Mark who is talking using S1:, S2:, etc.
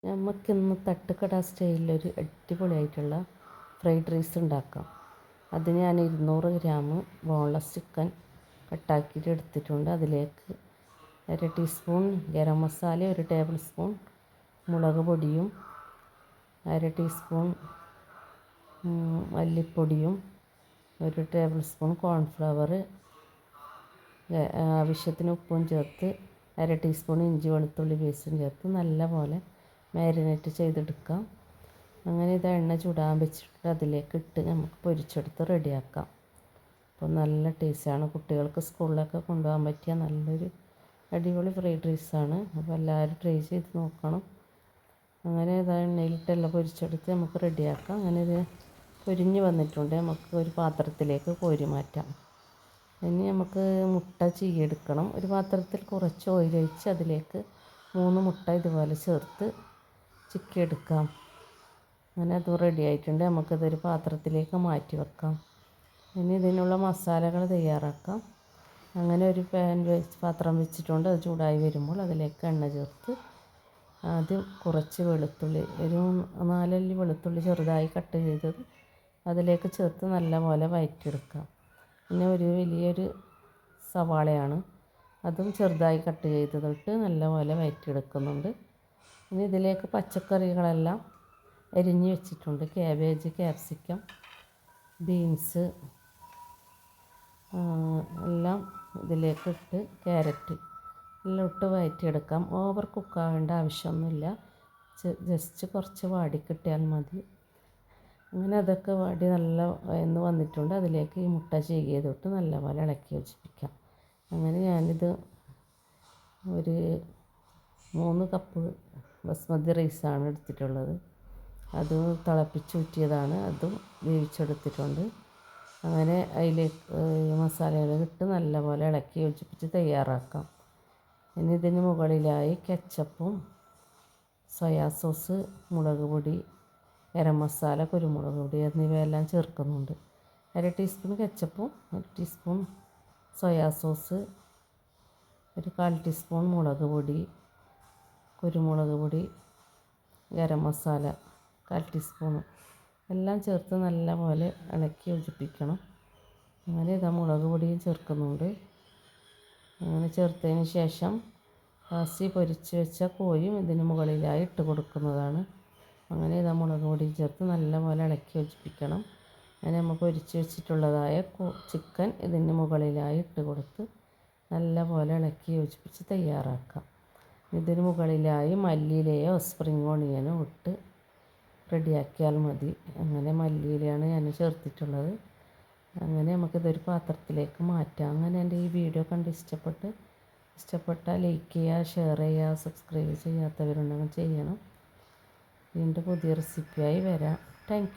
S1: നമുക്കിന്ന് തട്ടുകട സ്റ്റൈലിലൊരു അടിപൊളിയായിട്ടുള്ള ഫ്രൈഡ് റൈസ് ഉണ്ടാക്കാം. അത് ഞാൻ 200 ഗ്രാം ബോൺലെസ് ചിക്കൻ കട്ടാക്കിയിട്ട് എടുത്തിട്ടുണ്ട്. അതിലേക്ക് 1 teaspoon garam masala, 1 table spoon മുളക് പൊടിയും, 1 ടീസ്പൂൺ മല്ലിപ്പൊടിയും, 1 ടേബിൾ സ്പൂൺ കോൺഫ്ലവർ, ആവശ്യത്തിന് ഉപ്പും ചേർത്ത് 1 ടീസ്പൂൺ ഇഞ്ചി വെളുത്തുള്ളി പേസ്റ്റും ചേർത്ത് നല്ലപോലെ മാരിനേറ്റ് ചെയ്തെടുക്കാം. അങ്ങനെ ഇത് എണ്ണ ചൂടാൻ വെച്ചിട്ട് അതിലേക്ക് ഇട്ട് നമുക്ക് പൊരിച്ചെടുത്ത് റെഡിയാക്കാം. അപ്പോൾ നല്ല ടേസ്റ്റാണ്. കുട്ടികൾക്ക് സ്കൂളിലൊക്കെ കൊണ്ടുപോകാൻ പറ്റിയ നല്ലൊരു അടിപൊളി ഫ്രൈഡ് റൈസാണ്. അപ്പോൾ എല്ലാവരും ട്രൈ ചെയ്ത് നോക്കണം. അങ്ങനെ ഇത് എണ്ണയിലിട്ടെല്ലാം പൊരിച്ചെടുത്ത് നമുക്ക് റെഡിയാക്കാം. അങ്ങനെ ഇത് പൊരിഞ്ഞ് വന്നിട്ടുണ്ട്. നമുക്ക് ഒരു പാത്രത്തിലേക്ക് കോരി മാറ്റാം. ഇനി നമുക്ക് മുട്ട ചീകിയെടുക്കണം. ഒരു പാത്രത്തിൽ കുറച്ച് ഓയിൽ ഒഴിച്ച് അതിലേക്ക് 3 മുട്ട ഇതുപോലെ ചേർത്ത് ചിക്കിയെടുക്കാം. അങ്ങനെ അത് റെഡി ആയിട്ടുണ്ട്. നമുക്കിതൊരു പാത്രത്തിലേക്ക് മാറ്റി വെക്കാം. ഇനി ഇതിനുള്ള മസാലകൾ തയ്യാറാക്കാം. അങ്ങനെ ഒരു പാത്രം വെച്ചിട്ടുണ്ട്. അത് ചൂടായി വരുമ്പോൾ അതിലേക്ക് എണ്ണ ചേർത്ത് ആദ്യം കുറച്ച് വെളുത്തുള്ളി, ഒരു 4 അല്ലി വെളുത്തുള്ളി ചെറുതായി കട്ട് ചെയ്തത് അതിലേക്ക് ചേർത്ത് നല്ലപോലെ വഴറ്റിയെടുക്കാം. പിന്നെ വലിയൊരു സവാളയാണ്, അതും ചെറുതായി കട്ട് ചെയ്തതിട്ട് നല്ലപോലെ വഴറ്റിയെടുക്കുന്നുണ്ട്. ഇനി ഇതിലേക്ക് പച്ചക്കറികളെല്ലാം അരിഞ്ഞ് വെച്ചിട്ടുണ്ട്. ക്യാബേജ്, ക്യാപ്സിക്കം, ബീൻസ് എല്ലാം ഇതിലേക്ക് ഇട്ട്, ക്യാരറ്റ് എല്ലാം ഇട്ട് വഴറ്റിയെടുക്കാം. ഓവർ കുക്കാവേണ്ട ആവശ്യമൊന്നുമില്ല. ജസ്റ്റ് കുറച്ച് വാടി കിട്ടിയാൽ മതി. അങ്ങനെ അതൊക്കെ വാടി നല്ല വഴന്ന് വന്നിട്ടുണ്ട്. അതിലേക്ക് ഈ മുട്ട ചീകിയതിട്ട് നല്ലപോലെ ഇളക്കി യോജിപ്പിക്കാം. അങ്ങനെ ഞാനിത് ഒരു 3 കപ്പ് ബസ്മതി റൈസാണ് എടുത്തിട്ടുള്ളത്. അത് തിളപ്പിച്ചൂറ്റിയതാണ്. അതും വേവിച്ചെടുത്തിട്ടുണ്ട്. അങ്ങനെ അതിലേക്ക് മസാലകൾ ഇട്ട് നല്ലപോലെ ഇളക്കി യോജിപ്പിച്ച് തയ്യാറാക്കാം. ഇനി ഇതിന് മുകളിലായി കെച്ചപ്പും സോയാ സോസ്, മുളക് പൊടി, ഗരം മസാല, കുരുമുളക് പൊടി എന്നിവയെല്ലാം ചേർക്കുന്നുണ്ട്. 1 ടീസ്പൂൺ കെച്ചപ്പും 1 ടീസ്പൂൺ സോയാ സോസ്, 1/4 ടീസ്പൂൺ മുളക് പൊടി, കുരുമുളക് പൊടി, ഗരം മസാല 1/4 ടീസ്പൂൺ എല്ലാം ചേർത്ത് നല്ലപോലെ ഇളക്കി യോജിപ്പിക്കണം. അങ്ങനെ ഇതാ മുളക് പൊടിയും ചേർക്കുന്നുണ്ട്. അങ്ങനെ ചേർത്തതിന് ശേഷം ബാസി പൊരിച്ച് വെച്ച കോഴിയും ഇതിന് മുകളിലായി ഇട്ട് കൊടുക്കുന്നതാണ്. അങ്ങനെ ഇതാ മുളക് പൊടിയും ചേർത്ത് നല്ലപോലെ ഇളക്കി യോജിപ്പിക്കണം. അങ്ങനെ നമുക്ക് പൊരിച്ച് വെച്ചിട്ടുള്ളതായ ചിക്കൻ ഇതിന് മുകളിലായി ഇട്ട് കൊടുത്ത് നല്ലപോലെ ഇളക്കി യോജിപ്പിച്ച് തയ്യാറാക്കാം. ഇതിന് മുകളിലായി മല്ലിയിലയോ സ്പ്രിംഗ് ഓണിയനോ ഇട്ട് റെഡിയാക്കിയാൽ മതി. അങ്ങനെ മല്ലിയിലയാണ് ഞാൻ ചേർത്തിട്ടുള്ളത്. അങ്ങനെ നമുക്കിതൊരു പാത്രത്തിലേക്ക് മാറ്റാം. അങ്ങനെ എൻ്റെ ഈ വീഡിയോ കണ്ട് ഇഷ്ടപ്പെട്ടാൽ ലൈക്ക് ചെയ്യുക, ഷെയർ ചെയ്യുക, സബ്സ്ക്രൈബ് ചെയ്യാത്തവരുണ്ടെങ്കിൽ ചെയ്യണം. വീണ്ടും പുതിയ റെസിപ്പിയായി വരാം. Thank you.